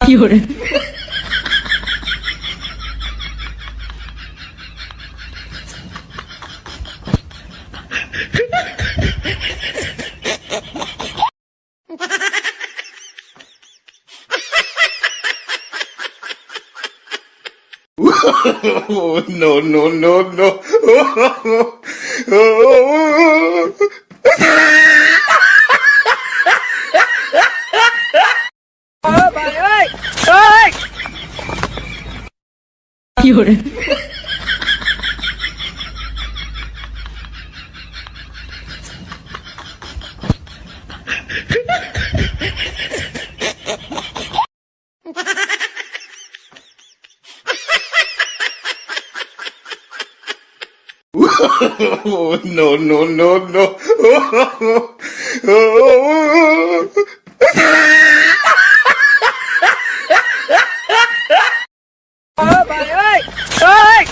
有人，no, no, no, no. Bà ơi, ơi. 有人，no, no, no, no. Bà ơi, ơi.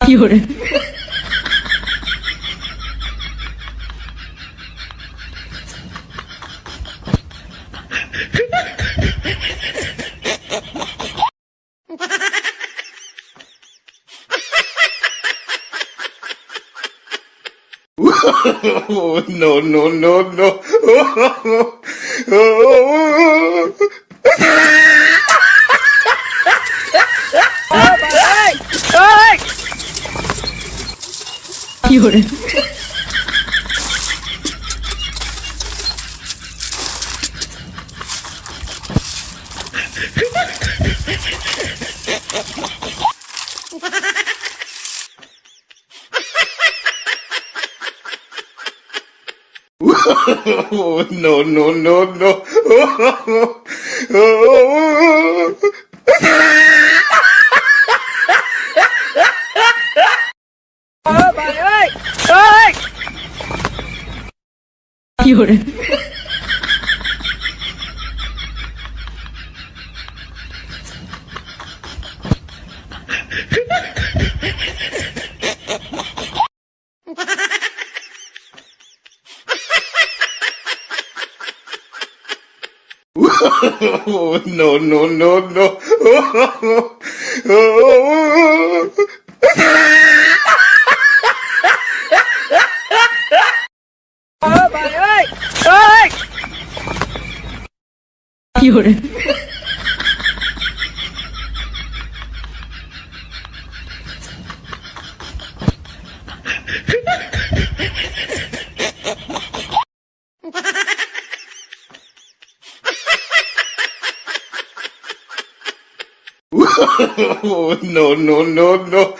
有人，no, no, no, no. Bà ơi, ơi. 有人，no, no, no, no. Bà ơi, ơi. 有人，no, no, no, no. Bà ơi, ơi. 有人，no, no, no, no.